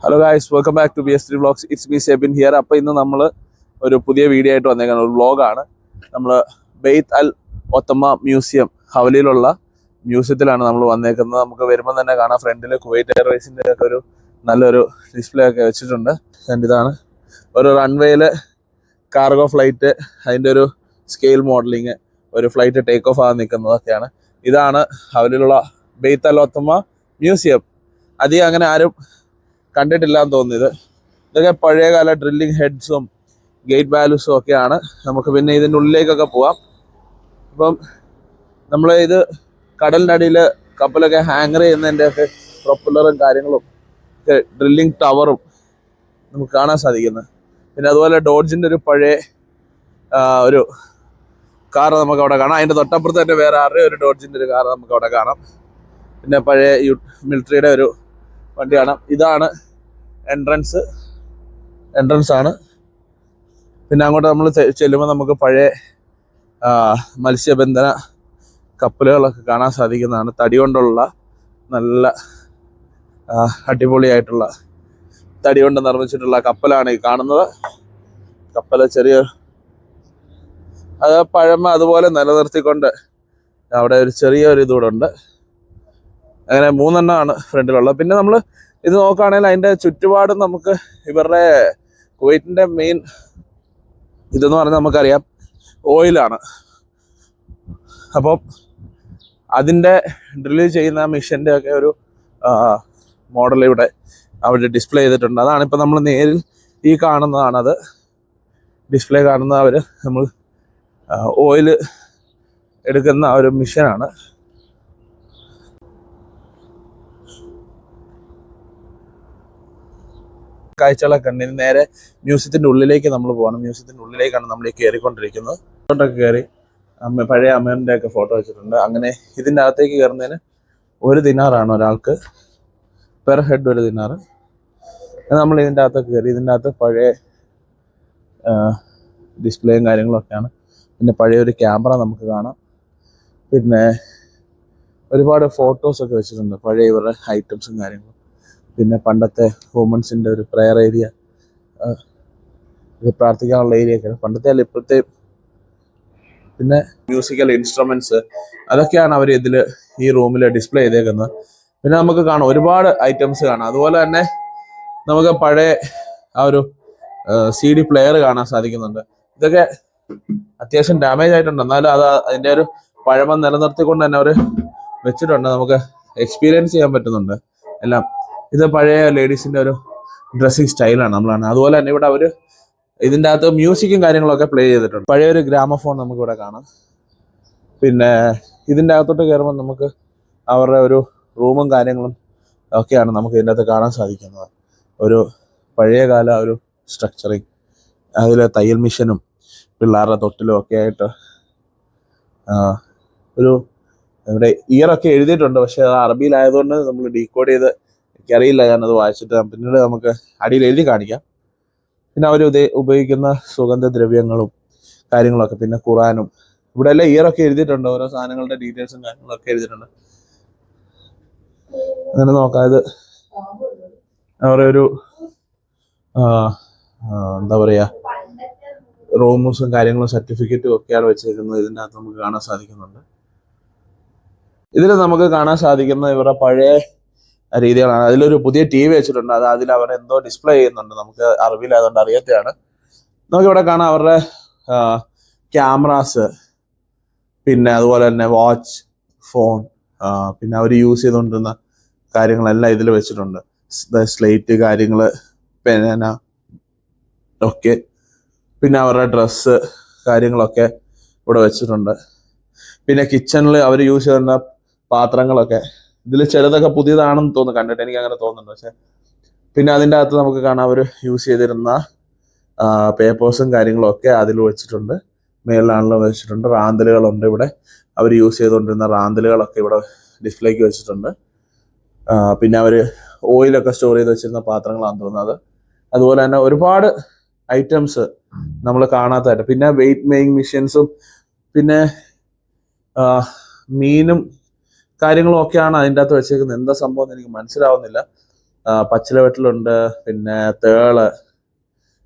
Hello guys, welcome back to BS3 vlogs. It's me Sebin here. അപ്പോൾ ഇന്ന് നമ്മൾ ഒരു പുതിയ വീഡിയോ ആയിട്ട് വന്നേക്കുന്ന ഒരു വ്ളോഗാണ്. നമ്മൾ ബെയ്ത്ത് അൽ ഒത്തമ മ്യൂസിയം, ഹവലിയിലുള്ള മ്യൂസിയത്തിലാണ് നമ്മൾ വന്നേക്കുന്നത്. നമുക്ക് വരുമ്പോൾ തന്നെ കാണാം ഫ്രണ്ടിൽ കുവൈറ്റ് എയർവേസിൻ്റെ ഒക്കെ ഒരു നല്ലൊരു ഡിസ്പ്ലേ ഒക്കെ വെച്ചിട്ടുണ്ട്. ഇതാണ് ഒരു റൺവേയിൽ കാർഗോ ഫ്ലൈറ്റ്, അതിൻ്റെ ഒരു സ്കെയിൽ മോഡലിങ്, ഒരു ഫ്ലൈറ്റ് ടേക്ക് ഓഫ് ആകാൻ നിൽക്കുന്നതൊക്കെയാണ്. ഇതാണ് ഹവലിയിലുള്ള ബെയ്ത്ത് അൽ ഒത്തമ മ്യൂസിയം. അധികം അങ്ങനെ ആരും കണ്ടിട്ടില്ലാന്ന് തോന്നുന്നത്. ഇതൊക്കെ പഴയകാല ഡ്രില്ലിങ് ഹെഡ്സും ഗേറ്റ് വാല്യൂസും ഒക്കെയാണ്. നമുക്ക് പിന്നെ ഇതിൻ്റെ ഉള്ളിലേക്കൊക്കെ പോവാം. ഇപ്പം നമ്മൾ ഇത് കടലിൻ്റെ അടിയിൽ കപ്പലൊക്കെ ഹാങ്ങർ ചെയ്യുന്നതിൻ്റെ ഒക്കെ പ്രൊപ്പല്ലറും കാര്യങ്ങളും ഒക്കെ, ഡ്രില്ലിങ് ടവറും നമുക്ക് കാണാൻ സാധിക്കുന്നത്. പിന്നെ അതുപോലെ ഡോഡ്ജിൻ്റെ ഒരു പഴയ ഒരു കാർ നമുക്ക് അവിടെ കാണാം. അതിൻ്റെ തൊട്ടപ്പുറത്ത് തന്നെ വേറെ ഒരു ഡോഡ്ജിൻ്റെ ഒരു കാർ നമുക്ക് അവിടെ കാണാം. പിന്നെ പഴയ മിലിറ്ററിയുടെ ഒരു വണ്ടി കാണാം. ഇതാണ് എൻട്രൻസ് ആണ്. പിന്നെ അങ്ങോട്ട് നമ്മൾ ചെല്ലുമ്പോൾ നമുക്ക് പഴയ മത്സ്യബന്ധന കപ്പലുകളൊക്കെ കാണാൻ സാധിക്കുന്നതാണ്. തടി കൊണ്ടുള്ള നല്ല അടിപൊളിയായിട്ടുള്ള തടി കൊണ്ട് നിർമ്മിച്ചിട്ടുള്ള കപ്പലാണ് ഈ കാണുന്നത്. കപ്പൽ ചെറിയ അത് പഴമ അതുപോലെ നിലനിർത്തിക്കൊണ്ട് അവിടെ ഒരു ചെറിയൊരു ഇതുകൂടെ ഉണ്ട്. അങ്ങനെ 3 എണ്ണമാണ് ഫ്രണ്ടിലുള്ളത്. പിന്നെ നമ്മൾ ഇത് നോക്കുകയാണെങ്കിൽ അതിൻ്റെ ചുറ്റുപാടും നമുക്ക് ഇവരുടെ കുവൈറ്റിൻ്റെ മെയിൻ ഇതെന്ന് പറഞ്ഞാൽ നമുക്കറിയാം ഓയിലാണ്. അപ്പം അതിൻ്റെ ഡ്രില്ല് ചെയ്യുന്ന മിഷൻ്റെ ഒക്കെ ഒരു മോഡൽ ഇവിടെ അവിടെ ഡിസ്പ്ലേ ചെയ്തിട്ടുണ്ട്. അതാണിപ്പോൾ നമ്മൾ നേരിൽ ഈ കാണുന്നതാണത്. ഡിസ്പ്ലേ കാണുന്ന നമ്മൾ ഓയിൽ എടുക്കുന്ന ഒരു മിഷനാണ്. കാഴ്ചകളൊക്കെ ഉണ്ട്. നേരെ മ്യൂസിയത്തിൻ്റെ ഉള്ളിലേക്ക് നമ്മൾ പോകണം. മ്യൂസിയത്തിൻ്റെ ഉള്ളിലേക്കാണ് നമ്മൾ ഈ കയറിക്കൊണ്ടിരിക്കുന്നത്. ഫോട്ടോയൊക്കെ കയറി പഴയ അമ്മേൻ്റെ ഒക്കെ ഫോട്ടോ വെച്ചിട്ടുണ്ട്. അങ്ങനെ ഇതിൻ്റെ അകത്തേക്ക് കയറുന്നതിന് 1 ദിനാറാണ് ഒരാൾക്ക്, പെർ ഹെഡ് 1 ദിനാറ്. നമ്മൾ ഇതിൻ്റെ അകത്തൊക്കെ കയറി. ഇതിൻ്റെ അകത്ത് പഴയ ഡിസ്പ്ലേയും കാര്യങ്ങളൊക്കെയാണ്. പിന്നെ പഴയൊരു ക്യാമറ നമുക്ക് കാണാം. പിന്നെ ഒരുപാട് ഫോട്ടോസൊക്കെ വെച്ചിട്ടുണ്ട്, പഴയ ഇവരുടെ ഐറ്റംസും കാര്യങ്ങളും. പിന്നെ പണ്ടത്തെ വുമൻസിൻ്റെ ഒരു പ്രെയർ ഏരിയ, പ്രാർത്ഥിക്കാനുള്ള ഏരിയ ഒക്കെയാണ് പണ്ടത്തെ അല്ല ഇപ്പോഴത്തെ. പിന്നെ മ്യൂസിക്കൽ ഇൻസ്ട്രുമെൻറ്റ്സ് അതൊക്കെയാണ് അവർ ഈ റൂമിൽ ഡിസ്പ്ലേ ചെയ്തേക്കുന്നത്. പിന്നെ നമുക്ക് കാണാം ഒരുപാട് ഐറ്റംസ് കാണാം. അതുപോലെ തന്നെ നമുക്ക് പഴയ ഒരു CD പ്ലെയർ കാണാൻ സാധിക്കുന്നുണ്ട്. ഇതൊക്കെ അത്യാവശ്യം ഡാമേജ് ആയിട്ടുണ്ട്, എന്നാലും അതിൻ്റെ ഒരു പഴമ നിലനിർത്തിക്കൊണ്ട് തന്നെ അവർ വെച്ചിട്ടുണ്ട്. നമുക്ക് എക്സ്പീരിയൻസ് ചെയ്യാൻ പറ്റുന്നുണ്ട് എല്ലാം. ഇത് പഴയ ലേഡീസിൻ്റെ ഒരു ഡ്രസ്സിങ് സ്റ്റൈലാണ് നമ്മളാണ്. അതുപോലെ തന്നെ ഇവിടെ അവർ ഇതിൻ്റെ അകത്ത് മ്യൂസിക്കും കാര്യങ്ങളൊക്കെ പ്ലേ ചെയ്തിട്ടുണ്ട്. പഴയൊരു ഗ്രാമഫോൺ നമുക്കിവിടെ കാണാം. പിന്നെ ഇതിൻ്റെ അകത്തോട്ട് കയറുമ്പോൾ നമുക്ക് അവരുടെ ഒരു റൂമും കാര്യങ്ങളും ഒക്കെയാണ് നമുക്ക് ഇതിൻ്റെ അകത്ത് കാണാൻ സാധിക്കുന്നത്. ഒരു പഴയകാല ഒരു സ്ട്രക്ചറിങ്, അതിൽ തയ്യൽ മിഷനും പിള്ളേരുടെ തൊട്ടിലും ഒക്കെ ആയിട്ട് ഇവിടെ ഇയറൊക്കെ എഴുതിയിട്ടുണ്ട്. പക്ഷെ അത് അറബിയിലായതുകൊണ്ട് നമ്മൾ ഡീകോഡ് ചെയ്ത്, എനിക്കറിയില്ല, ഞാനത് വായിച്ചിട്ട് പിന്നീട് നമുക്ക് അടിയിൽ എഴുതി കാണിക്കാം. പിന്നെ അവർ ഉപയോഗിക്കുന്ന സുഗന്ധദ്രവ്യങ്ങളും കാര്യങ്ങളൊക്കെ, പിന്നെ ഖുറാനും ഇവിടെ എല്ലാം ഇയറൊക്കെ എഴുതിയിട്ടുണ്ട്. ഓരോ സാധനങ്ങളുടെ ഡീറ്റെയിൽസും കാര്യങ്ങളൊക്കെ എഴുതിയിട്ടുണ്ട്. അങ്ങനെ നോക്കാം. ഇത് അവരുടെ ഒരു എന്താ പറയുക, റൂംസും കാര്യങ്ങളും സർട്ടിഫിക്കറ്റും ഒക്കെയാണ് വെച്ചിരിക്കുന്നത്. ഇതിൻ്റെ അകത്ത് നമുക്ക് കാണാൻ സാധിക്കുന്നുണ്ട്. ഇതിൽ നമുക്ക് കാണാൻ സാധിക്കുന്ന ഇവരുടെ പഴയ രീതികളാണ്. അതിലൊരു പുതിയ TV വെച്ചിട്ടുണ്ട്. അതിൽ അവർ എന്തോ ഡിസ്പ്ലേ ചെയ്യുന്നുണ്ട്. നമുക്ക് അറിവില്ലാതുകൊണ്ട് അറിയാത്തതാണ്. നമുക്കിവിടെ കാണാം അവരുടെ ക്യാമറാസ്, പിന്നെ അതുപോലെ തന്നെ വാച്ച്, ഫോൺ, പിന്നെ അവർ യൂസ് ചെയ്തുകൊണ്ടിരുന്ന കാര്യങ്ങളെല്ലാം ഇതിൽ വെച്ചിട്ടുണ്ട്. സ്ലേറ്റ് കാര്യങ്ങൾ, പേന ഒക്കെ, പിന്നെ അവരുടെ ഡ്രസ്സ് കാര്യങ്ങളൊക്കെ ഇവിടെ വെച്ചിട്ടുണ്ട്. പിന്നെ കിച്ചണിൽ അവർ യൂസ് ചെയ്യുന്ന പാത്രങ്ങളൊക്കെ, ഇതിൽ ചിലതൊക്കെ പുതിയതാണെന്ന് തോന്നുന്നു, കണ്ടിട്ട് എനിക്ക് അങ്ങനെ തോന്നുന്നുണ്ട്. പക്ഷെ പിന്നെ അതിൻ്റെ അകത്ത് നമുക്ക് കാണാം അവർ യൂസ് ചെയ്തിരുന്ന പേപ്പേഴ്സും കാര്യങ്ങളും ഒക്കെ അതിൽ വെച്ചിട്ടുണ്ട്. മേളിലാണല്ലോ വെച്ചിട്ടുണ്ട്. റാന്തലുകളുണ്ട് ഇവിടെ. അവർ യൂസ് ചെയ്തുകൊണ്ടിരുന്ന റാന്തലുകളൊക്കെ ഇവിടെ ഡിസ്പ്ലേക്ക് വെച്ചിട്ടുണ്ട്. പിന്നെ അവർ ഓയിലൊക്കെ സ്റ്റോർ ചെയ്ത് വെച്ചിരുന്ന പാത്രങ്ങളാണെന്ന് തോന്നുന്നത്. അതുപോലെ തന്നെ ഒരുപാട് ഐറ്റംസ് നമ്മൾ കാണാത്തതായിട്ട്. പിന്നെ വെയിറ്റ് മേയിങ് മെഷീൻസും പിന്നെ മീനും കാര്യങ്ങളും ഒക്കെയാണ് അതിൻ്റെ അകത്ത് വെച്ചേക്കുന്നത്. എന്താ സംഭവം എന്ന് എനിക്ക് മനസ്സിലാവുന്നില്ല. പച്ചിലവെട്ടിലുണ്ട്, പിന്നെ തേള്,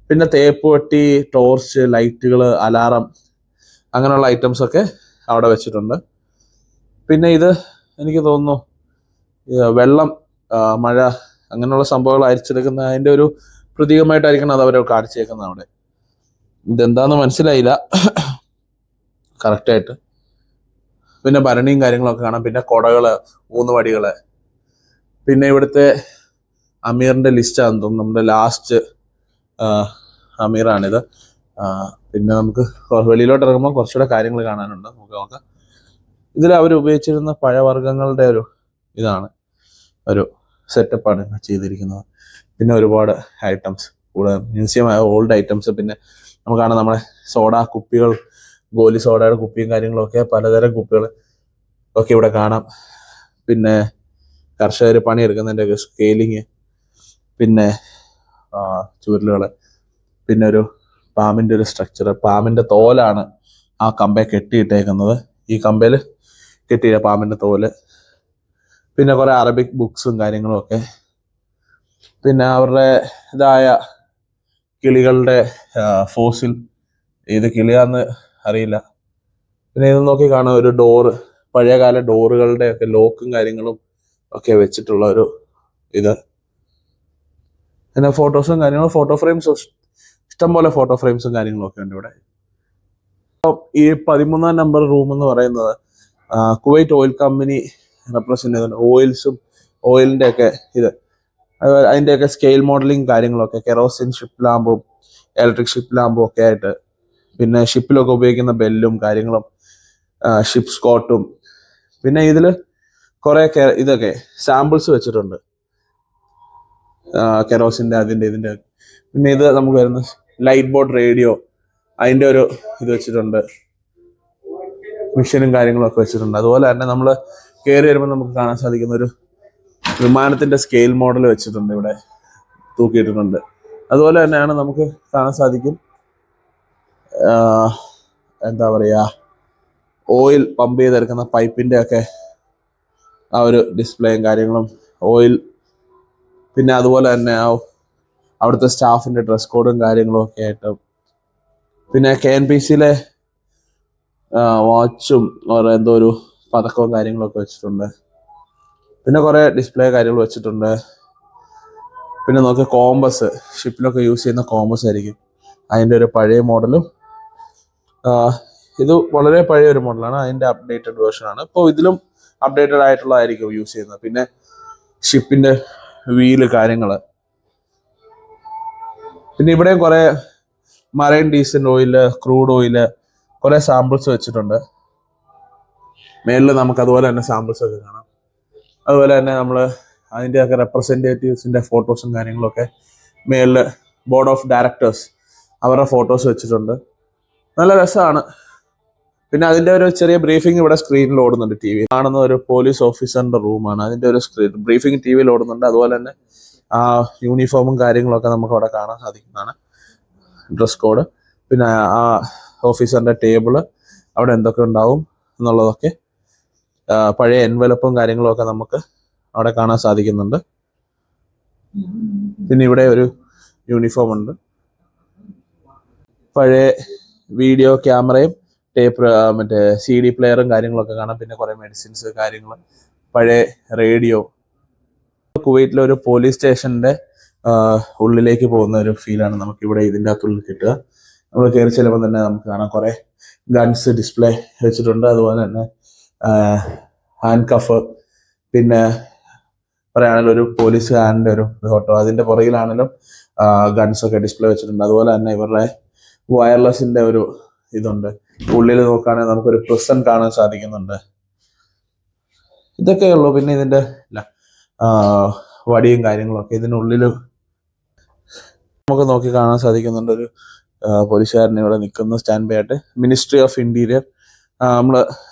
പിന്നെ തേപ്പ് പെട്ടി, ടോർച്ച്, ലൈറ്റുകൾ, അലാറം, അങ്ങനെയുള്ള ഐറ്റംസ് ഒക്കെ അവിടെ വെച്ചിട്ടുണ്ട്. പിന്നെ ഇത് എനിക്ക് തോന്നുന്നു വെള്ളം, മഴ, അങ്ങനെയുള്ള സംഭവങ്ങൾ അരിച്ചെടുക്കുന്ന അതിൻ്റെ ഒരു പ്രതീകമായിട്ടായിരിക്കണം അത് അവരെ കാണിച്ചേക്കുന്നത് അവിടെ. ഇതെന്താന്ന് മനസ്സിലായില്ല കറക്റ്റായിട്ട്. പിന്നെ ഭരണിയും കാര്യങ്ങളൊക്കെ കാണാം, പിന്നെ കൊടകള്, ഊന്നുവടികള്. പിന്നെ ഇവിടുത്തെ അമീറിന്റെ ലിസ്റ്റാണെന്ന് തോന്നുന്നു, നമ്മുടെ ലാസ്റ്റ് അമീറാണിത്. പിന്നെ നമുക്ക് വെളിയിലോട്ട് ഇറങ്ങുമ്പോൾ കുറച്ചുകൂടെ കാര്യങ്ങൾ കാണാനുണ്ട്, നമുക്ക് നോക്കാം. ഇതിൽ അവർ ഉപയോഗിച്ചിരുന്ന പഴവർഗ്ഗങ്ങളുടെ ഒരു ഇതാണ്, ഒരു സെറ്റപ്പാണ് ചെയ്തിരിക്കുന്നത്. പിന്നെ ഒരുപാട് ഐറ്റംസ് കൂടെ, മ്യൂസിയം ഓൾഡ് ഐറ്റംസ്. പിന്നെ നമുക്ക് കാണാം നമ്മുടെ സോഡ കുപ്പികൾ, ഗോലി സോഡയുടെ കുപ്പിയും കാര്യങ്ങളൊക്കെ, പലതരം കുപ്പികൾ ഒക്കെ ഇവിടെ കാണാം. പിന്നെ കർഷകർ പണിയെടുക്കുന്നതിൻ്റെ സ്കെയിലിങ്, പിന്നെ ചുരുളുകൾ, പിന്നെ ഒരു പാമ്പിൻ്റെ ഒരു സ്ട്രക്ചർ. പാമ്പിൻ്റെ തോലാണ് ആ കമ്പയെ കെട്ടിയിട്ടേക്കുന്നത്, ഈ കമ്പയിൽ കെട്ടിയ പാമ്പിൻ്റെ തോല്. പിന്നെ കുറേ അറബിക് ബുക്സും കാര്യങ്ങളും ഒക്കെ. പിന്നെ അവരുടെ ഇതായ കിളികളുടെ ഫോസിൽ, ഏത് കിളിയാന്ന് അറിയില്ല. പിന്നെ ഇത് നോക്കി കാണാം, ഒരു ഡോറ്, പഴയകാല ഡോറുകളുടെ ഒക്കെ ലോക്കും കാര്യങ്ങളും ഒക്കെ വെച്ചിട്ടുള്ള ഒരു ഇത്. പിന്നെ ഫോട്ടോസും കാര്യങ്ങളും, ഫോട്ടോ ഫ്രെയിംസും, ഇഷ്ടംപോലെ ഫോട്ടോ ഫ്രെയിംസും കാര്യങ്ങളും ഒക്കെ ഉണ്ട് ഇവിടെ. ഈ 13-ാം നമ്പർ റൂം എന്ന് പറയുന്നത് കുവൈറ്റ് ഓയിൽ കമ്പനി റെപ്രസെന്റ് ചെയ്യുന്നുണ്ട്. ഓയിൽസും ഓയിലിന്റെ ഒക്കെ ഇത്, അതിൻ്റെയൊക്കെ സ്കെയിൽ മോഡലിംഗ് കാര്യങ്ങളൊക്കെ, കെറോസിൻ ഷിപ്പ് ലാമ്പും ഇലക്ട്രിക് ഷിപ്പ് ലാമ്പും ഒക്കെ ആയിട്ട്. പിന്നെ ഷിപ്പിലൊക്കെ ഉപയോഗിക്കുന്ന ബെല്ലും കാര്യങ്ങളും, ഷിപ്പ് സ്കോട്ടും. പിന്നെ ഇതിൽ കുറേ ഇതൊക്കെ സാമ്പിൾസ് വെച്ചിട്ടുണ്ട്, കെറോസിൻ്റെ, അതിൻ്റെ ഇതിൻ്റെ. പിന്നെ ഇത് നമുക്ക് വരുന്ന ലൈറ്റ് ബോർഡ് റേഡിയോ, അതിൻ്റെ ഒരു ഇത് വെച്ചിട്ടുണ്ട്, മിഷനും കാര്യങ്ങളൊക്കെ വെച്ചിട്ടുണ്ട്. അതുപോലെ തന്നെ നമ്മൾ കയറി വരുമ്പോൾ നമുക്ക് കാണാൻ സാധിക്കുന്ന ഒരു വിമാനത്തിന്റെ സ്കെയിൽ മോഡൽ വെച്ചിട്ടുണ്ട്, ഇവിടെ തൂക്കിയിട്ടിട്ടുണ്ട്. അതുപോലെ തന്നെയാണ് നമുക്ക് കാണാൻ സാധിക്കും, എന്താ പറയുക, ഓയിൽ പമ്പ് ചെയ്തെടുക്കുന്ന പൈപ്പിൻ്റെ ഒക്കെ ആ ഒരു ഡിസ്പ്ലേയും കാര്യങ്ങളും, ഓയിൽ. പിന്നെ അതുപോലെ തന്നെ അവിടുത്തെ സ്റ്റാഫിൻ്റെ ഡ്രസ് കോഡും കാര്യങ്ങളും ഒക്കെ ആയിട്ട്. പിന്നെ KNPCയിലെ വാച്ചും എന്തോ ഒരു പതക്കവും കാര്യങ്ങളൊക്കെ വെച്ചിട്ടുണ്ട്. പിന്നെ കുറേ ഡിസ്പ്ലേ കാര്യങ്ങൾ വെച്ചിട്ടുണ്ട്. പിന്നെ നോക്കി കോമ്പസ്, ഷിപ്പിലൊക്കെ യൂസ് ചെയ്യുന്ന കോമ്പസ് ആയിരിക്കും, അതിൻ്റെ ഒരു പഴയ മോഡലും. ഇത് വളരെ പഴയ ഒരു മോഡലാണ്, അതിൻ്റെ അപ്ഡേറ്റഡ് വേർഷനാണ്. ഇപ്പോൾ ഇതിലും അപ്ഡേറ്റഡ് ആയിട്ടുള്ളതായിരിക്കും യൂസ് ചെയ്യുന്നത്. പിന്നെ ഷിപ്പിൻ്റെ വീല് കാര്യങ്ങൾ. പിന്നെ ഇവിടെയും കുറേ marine diesel oil, crude oil, കുറേ സാമ്പിൾസ് വെച്ചിട്ടുണ്ട്. മേളിൽ നമുക്ക് അതുപോലെ തന്നെ സാമ്പിൾസ് ഒക്കെ കാണാം. അതുപോലെ തന്നെ നമ്മൾ അതിൻ്റെയൊക്കെ റെപ്രസെൻറ്റേറ്റീവ്സിൻ്റെ ഫോട്ടോസും കാര്യങ്ങളൊക്കെ മേളിൽ, ബോർഡ് ഓഫ് ഡയറക്ടേഴ്സ്, അവരുടെ ഫോട്ടോസ് വെച്ചിട്ടുണ്ട്. നല്ല രസമാണ്. പിന്നെ അതിൻ്റെ ഒരു ചെറിയ ബ്രീഫിംഗ് ഇവിടെ സ്ക്രീനിൽ ഓടുന്നുണ്ട്. TV കാണുന്ന ഒരു പോലീസ് ഓഫീസറിൻ്റെ റൂമാണ്, അതിൻ്റെ ഒരു സ്ക്രീൻ ബ്രീഫിംഗ് TV ഓടുന്നുണ്ട്. അതുപോലെ തന്നെ ആ യൂണിഫോമും കാര്യങ്ങളൊക്കെ നമുക്ക് അവിടെ കാണാൻ സാധിക്കുന്നതാണ്, ഡ്രസ് കോഡ്. പിന്നെ ആ ഓഫീസറിൻ്റെ ടേബിള്, അവിടെ എന്തൊക്കെ ഉണ്ടാവും എന്നുള്ളതൊക്കെ, പഴയ എൻവലപ്പും കാര്യങ്ങളും ഒക്കെ നമുക്ക് അവിടെ കാണാൻ സാധിക്കുന്നുണ്ട്. പിന്നെ ഇവിടെ ഒരു യൂണിഫോം ഉണ്ട്, പഴയ വീഡിയോ ക്യാമറയും ടേപ്പ്, മറ്റേ CD പ്ലെയറും കാര്യങ്ങളൊക്കെ കാണാം. പിന്നെ കുറേ മെഡിസിൻസ് കാര്യങ്ങൾ, പഴയ റേഡിയോ. കുവൈറ്റിലെ ഒരു പോലീസ് സ്റ്റേഷൻ്റെ ഉള്ളിലേക്ക് പോകുന്ന ഒരു ഫീലാണ് നമുക്കിവിടെ ഇതിൻ്റെ അകത്തുള്ളിൽ കിട്ടുക. നമ്മൾ കയറി ചെല്ലുമ്പോൾ തന്നെ നമുക്ക് കാണാം കുറേ ഗൺസ് ഡിസ്പ്ലേ വെച്ചിട്ടുണ്ട്. അതുപോലെ തന്നെ ഹാൻഡ് കഫ്, പിന്നെ പറയുകയാണെങ്കിൽ ഒരു പോലീസുകാരൻ്റെ ഒരു ഫോട്ടോ, അതിൻ്റെ പുറകിലാണെങ്കിലും ഗൺസൊക്കെ ഡിസ്പ്ലേ വെച്ചിട്ടുണ്ട്. അതുപോലെ തന്നെ ഇവരുടെ വയർലെസ്സിൻ്റെ ഒരു ഇതുണ്ട്. ഉള്ളിൽ നോക്കുകയാണെങ്കിൽ നമുക്കൊരു പ്രിസൺ കാണാൻ സാധിക്കുന്നുണ്ട്. ഇതൊക്കെ ഉള്ളൂ. പിന്നെ ഇതിൻ്റെ വടിയും കാര്യങ്ങളൊക്കെ ഇതിനുള്ളിൽ നമുക്ക് നോക്കി കാണാൻ സാധിക്കുന്നുണ്ട്. ഒരു പോലീസുകാരനെ ഇവിടെ നിൽക്കുന്നു സ്റ്റാൻഡ് ബൈ ആയിട്ട്. മിനിസ്ട്രി ഓഫ് ഇന്റീരിയർ, നമ്മൾ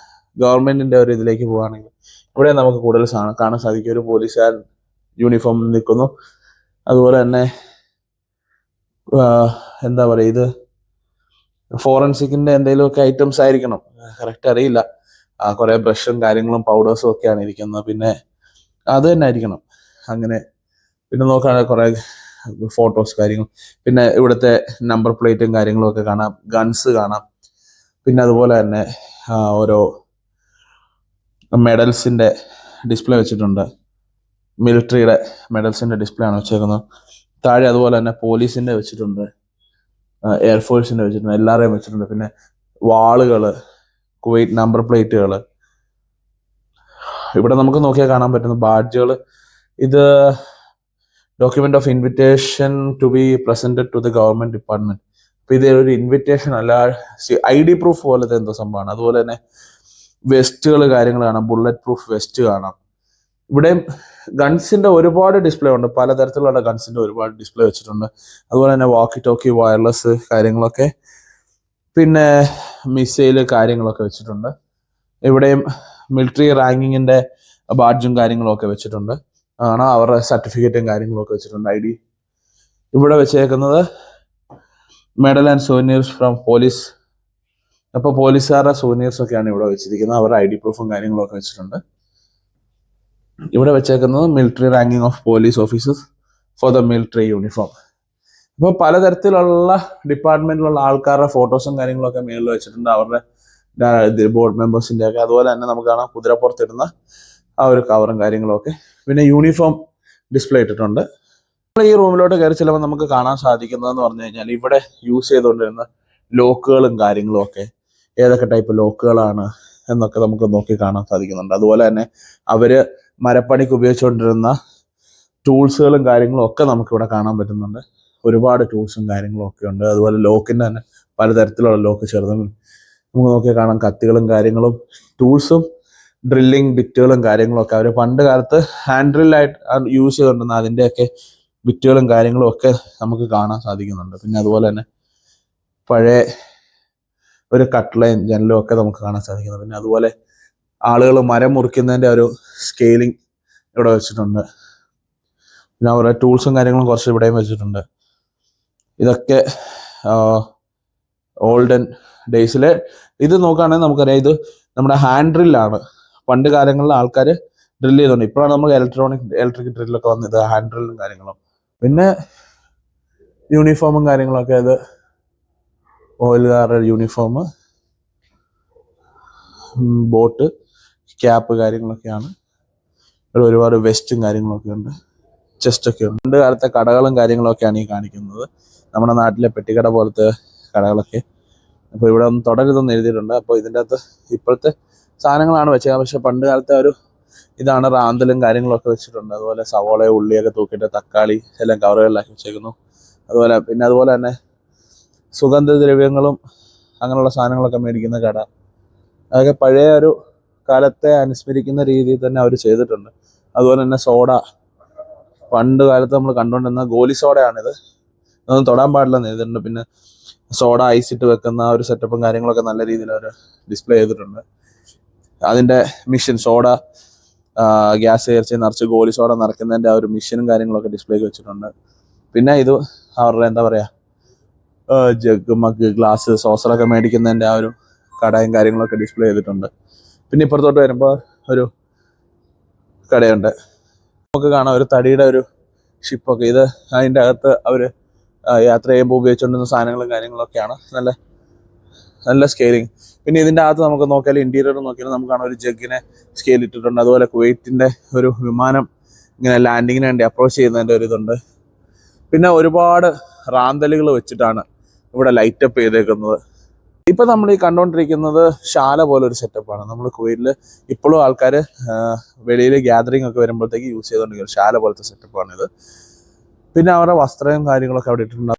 ഗവൺമെന്റിന്റെ ഒരു ഇതിലേക്ക് പോവുകയാണെങ്കിൽ ഇവിടെ നമുക്ക് കൂടുതൽ കാണാൻ സാധിക്കും. ഒരു പോലീസുകാരൻ യൂണിഫോമിൽ നിൽക്കുന്നു. അതുപോലെ തന്നെ എന്താ പറയുക, ഇത് ഫോറൻസിക്കിന്റെ എന്തെങ്കിലുമൊക്കെ ഐറ്റംസ് ആയിരിക്കണം, കറക്റ്റ് അറിയില്ല. കുറേ ബ്രഷും കാര്യങ്ങളും പൗഡേഴ്സും ഒക്കെയാണ് ഇരിക്കുന്നത്. പിന്നെ അത് തന്നെ ആയിരിക്കണം. അങ്ങനെ പിന്നെ നോക്കുകയാണെങ്കിൽ കുറേ ഫോട്ടോസ് കാര്യങ്ങൾ, പിന്നെ ഇവിടുത്തെ നമ്പർ പ്ലേറ്റും കാര്യങ്ങളും ഒക്കെ കാണാം, ഗൺസ് കാണാം. പിന്നെ അതുപോലെ തന്നെ ഓരോ മെഡൽസിൻ്റെ ഡിസ്പ്ലേ വെച്ചിട്ടുണ്ട്. മിലിറ്ററിയുടെ മെഡൽസിൻ്റെ ഡിസ്പ്ലേ ആണ് വെച്ചേക്കുന്നത്. താഴെ അതുപോലെ തന്നെ പോലീസിൻ്റെ വെച്ചിട്ടുണ്ട്, എയർഫോഴ്സിൻ്റെ വെച്ചിട്ടുണ്ട്, എല്ലാവരെയും വെച്ചിട്ടുണ്ട്. പിന്നെ വാളുകൾ, കുവൈറ്റ് നമ്പർ പ്ലേറ്റുകൾ, ഇവിടെ നമുക്ക് നോക്കിയാൽ കാണാൻ പറ്റുന്ന ബാഡ്ജുകൾ. ഇത് document of invitation to be presented to the government department. അപ്പൊ ഇത് ഒരു ഇൻവിറ്റേഷൻ അല്ല, ID പ്രൂഫ് പോലത്തെ എന്തോ സംഭവമാണ്. അതുപോലെ തന്നെ വെസ്റ്റുകൾ കാര്യങ്ങൾ കാണാം, ബുള്ളറ്റ് പ്രൂഫ് വെസ്റ്റ് കാണാം. ഇവിടെയും ഗൺസിന്റെ ഒരുപാട് ഡിസ്പ്ലേ ഉണ്ട്, പലതരത്തിലുള്ള ഗൺസിന്റെ ഒരുപാട് ഡിസ്പ്ലേ വെച്ചിട്ടുണ്ട്. അതുപോലെ തന്നെ വാക്കി ടോക്കി, വയർലെസ് കാര്യങ്ങളൊക്കെ, പിന്നെ മിസൈല് കാര്യങ്ങളൊക്കെ വെച്ചിട്ടുണ്ട്. ഇവിടെയും മിലിറ്ററി റാങ്കിങ്ങിന്റെ ബാഡ്ജും കാര്യങ്ങളും ഒക്കെ വെച്ചിട്ടുണ്ട്. ആണ് അവരുടെ സർട്ടിഫിക്കറ്റും കാര്യങ്ങളും ഒക്കെ വെച്ചിട്ടുണ്ട്. ID ഇവിടെ വെച്ചേക്കുന്നത് മെഡൽ ആൻഡ് സോനിയേഴ്സ് ഫ്രം പോലീസ്. അപ്പോൾ പോലീസുകാരുടെ സോനിയേഴ്സ് ഒക്കെയാണ് ഇവിടെ വെച്ചിരിക്കുന്നത്. അവരുടെ ID പ്രൂഫും കാര്യങ്ങളും ഒക്കെ വെച്ചിട്ടുണ്ട്. ഇവിടെ വെച്ചേക്കുന്നത് military ranking of police officers for the military uniform. അപ്പോൾ പലതരത്തിലുള്ള ഡിപ്പാർട്ട്മെന്റിലുള്ള ആൾക്കാരുടെ ഫോട്ടോസും കാര്യങ്ങളൊക്കെ മേളിൽ വെച്ചിട്ടുണ്ട്, അവരുടെ ബോർഡ് മെമ്പേഴ്സിന്റെ ഒക്കെ. അതുപോലെ തന്നെ നമുക്ക് കാണാം കുതിരപ്പുറത്തിടുന്ന ആ ഒരു കവറും കാര്യങ്ങളൊക്കെ. പിന്നെ യൂണിഫോം ഡിസ്പ്ലേ ഇട്ടിട്ടുണ്ട്. ഈ റൂമിലോട്ട് കയറി ചിലപ്പോൾ നമുക്ക് കാണാൻ സാധിക്കുന്നതെന്ന് പറഞ്ഞു കഴിഞ്ഞാൽ ഇവിടെ യൂസ് ചെയ്തുകൊണ്ടിരുന്ന ലോക്കുകളും കാര്യങ്ങളും ഒക്കെ, ഏതൊക്കെ ടൈപ്പ് ലോക്കുകളാണ് എന്നൊക്കെ നമുക്ക് നോക്കി കാണാൻ സാധിക്കുന്നുണ്ട്. അതുപോലെ തന്നെ അവര് മരപ്പണിക്ക് ഉപയോഗിച്ചുകൊണ്ടിരുന്ന ടൂൾസുകളും കാര്യങ്ങളും ഒക്കെ നമുക്കിവിടെ കാണാൻ പറ്റുന്നുണ്ട്. ഒരുപാട് ടൂൾസും കാര്യങ്ങളും ഒക്കെ ഉണ്ട്. അതുപോലെ ലോക്കിൻ്റെ തന്നെ പലതരത്തിലുള്ള ലോക്ക്, ചെറുതും നമുക്ക് നോക്കിയാൽ കാണാം കത്തികളും കാര്യങ്ങളും, ടൂൾസും ഡ്രില്ലിങ് ബിറ്റുകളും കാര്യങ്ങളും ഒക്കെ അവർ പണ്ട് കാലത്ത് ഹാൻഡ് ഡ്രില്ലായിട്ട് യൂസ് ചെയ്തുകൊണ്ടിരുന്ന അതിൻ്റെയൊക്കെ ബിറ്റുകളും കാര്യങ്ങളും ഒക്കെ നമുക്ക് കാണാൻ സാധിക്കുന്നുണ്ട്. പിന്നെ അതുപോലെ തന്നെ പഴയ ഒരു കട്ട്ലയും ജനലും ഒക്കെ നമുക്ക് കാണാൻ സാധിക്കുന്നു. പിന്നെ അതുപോലെ ആളുകൾ മരം മുറിക്കുന്നതിൻ്റെ ഒരു സ്കെയിലിംഗ് ഇവിടെ വെച്ചിട്ടുണ്ട്. പിന്നെ അവരുടെ ടൂൾസും കാര്യങ്ങളും കുറച്ച് ഇവിടെയും വെച്ചിട്ടുണ്ട്. ഇതൊക്കെ ഓൾഡൻ ഡേയ്സിലെ ഇത് നോക്കുകയാണെങ്കിൽ നമുക്കറിയാം, ഇത് നമ്മുടെ ഹാൻഡ് ഡ്രില്ലാണ്. പണ്ട് കാലങ്ങളിൽ ആൾക്കാർ ഡ്രില്ല് ചെയ്തുകൊണ്ട്, ഇപ്പോഴാണ് നമുക്ക് ഇലക്ട്രിക് ഡ്രില്ലൊക്കെ വന്നത്, ഹാൻഡ് ഡ്രില്ലും കാര്യങ്ങളും. പിന്നെ യൂണിഫോമും കാര്യങ്ങളൊക്കെ, അത് ഓയിലുകാരുടെ യൂണിഫോം, ബോട്ട് ക്യാപ്പ് കാര്യങ്ങളൊക്കെയാണ്. ഇവിടെ ഒരുപാട് വെസ്റ്റും കാര്യങ്ങളൊക്കെ ഉണ്ട്, ചെസ്റ്റൊക്കെ ഉണ്ട്. പണ്ട് കാലത്തെ കടകളും കാര്യങ്ങളൊക്കെയാണ് ഈ കാണിക്കുന്നത്, നമ്മുടെ നാട്ടിലെ പെട്ടിക്കട പോലത്തെ കടകളൊക്കെ. അപ്പോൾ ഇവിടെ ഒന്ന് തുടരുതെന്ന് എഴുതിയിട്ടുണ്ട്. അപ്പോൾ ഇതിൻ്റെ അകത്ത് ഇപ്പോഴത്തെ സാധനങ്ങളാണ് വെച്ചത്, പക്ഷെ പണ്ട് കാലത്തെ ഒരു ഇതാണ്, റാന്തലും കാര്യങ്ങളൊക്കെ വെച്ചിട്ടുണ്ട്. അതുപോലെ സവോളയും ഉള്ളിയൊക്കെ തൂക്കിയിട്ട് തക്കാളി എല്ലാം കവറുകളിലാക്കി വെച്ചേക്കുന്നു. അതുപോലെ തന്നെ സുഗന്ധദ്രവ്യങ്ങളും അങ്ങനെയുള്ള സാധനങ്ങളൊക്കെ മേടിക്കുന്ന കട, അതൊക്കെ പഴയ ഒരു കാലത്തെ അനുസ്മരിക്കുന്ന രീതിയിൽ തന്നെ അവർ ചെയ്തിട്ടുണ്ട്. അതുപോലെ തന്നെ സോഡ, പണ്ട് കാലത്ത് നമ്മൾ കണ്ടുകൊണ്ടിരുന്ന ഗോലി സോഡയാണിത്, അതൊന്നും തൊടാൻ പാടില്ലെന്ന് എഴുതിയിട്ടുണ്ട്. പിന്നെ സോഡ ഐസിട്ട് വെക്കുന്ന ഒരു സെറ്റപ്പും കാര്യങ്ങളൊക്കെ നല്ല രീതിയിൽ അവർ ഡിസ്പ്ലേ ചെയ്തിട്ടുണ്ട്. അതിൻ്റെ മിഷൻ, സോഡ ഗ്യാസ് കയറിച്ച് നിറച്ച് ഗോലി സോഡ നിറയ്ക്കുന്നതിൻ്റെ ആ ഒരു മിഷനും കാര്യങ്ങളൊക്കെ ഡിസ്പ്ലേക്ക് വെച്ചിട്ടുണ്ട്. പിന്നെ ഇത് അവരുടെ എന്താ പറയുക, ജഗ്, മഗ്, ഗ്ലാസ്, സോസറൊക്കെ മേടിക്കുന്നതിൻ്റെ ആ ഒരു കടയും കാര്യങ്ങളൊക്കെ ഡിസ്പ്ലേ ചെയ്തിട്ടുണ്ട്. പിന്നെ ഇപ്പുറത്തോട്ട് വരുമ്പോൾ ഒരു കടയുണ്ട്, നമുക്ക് കാണാം ഒരു തടിയുടെ ഒരു ഷിപ്പൊക്കെ. ഇത് അതിൻ്റെ അകത്ത് അവർ യാത്ര ചെയ്യുമ്പോൾ ഉപയോഗിച്ചുകൊണ്ടിരുന്ന സാധനങ്ങളും കാര്യങ്ങളൊക്കെയാണ്. നല്ല നല്ല സ്കെയിലിങ്. പിന്നെ ഇതിൻ്റെ അകത്ത് നമുക്ക് നോക്കിയാൽ ഇൻറ്റീരിയർ നോക്കിയാൽ നമുക്ക് കാണാം ഒരു ജഗ്ഗിനെ സ്കെയിൽ ഇട്ടിട്ടുണ്ട്. അതുപോലെ കുവൈറ്റിൻ്റെ ഒരു വിമാനം ഇങ്ങനെ ലാൻഡിങ്ങിന് വേണ്ടി അപ്രോച്ച് ചെയ്യുന്നതിൻ്റെ ഒരു ഇതുണ്ട്. പിന്നെ ഒരുപാട് റാന്തലുകൾ വെച്ചിട്ടാണ് ഇവിടെ ലൈറ്റപ്പ് ചെയ്തേക്കുന്നത്. ഇപ്പം നമ്മൾ ഈ കണ്ടുകൊണ്ടിരിക്കുന്നത് ശാല പോലെ ഒരു സെറ്റപ്പാണ്. നമ്മൾ കുവൈറ്റിൽ ഇപ്പോഴും ആൾക്കാർ വെളിയിൽ ഗ്യാതറിംഗ് ഒക്കെ വരുമ്പോഴത്തേക്ക് യൂസ് ചെയ്തുകൊണ്ടിരിക്കുന്നത് ശാല പോലത്തെ സെറ്റപ്പാണിത്. പിന്നെ അവരുടെ വസ്ത്രവും കാര്യങ്ങളൊക്കെ അവിടെ ഇട്ടിട്ടുണ്ട്.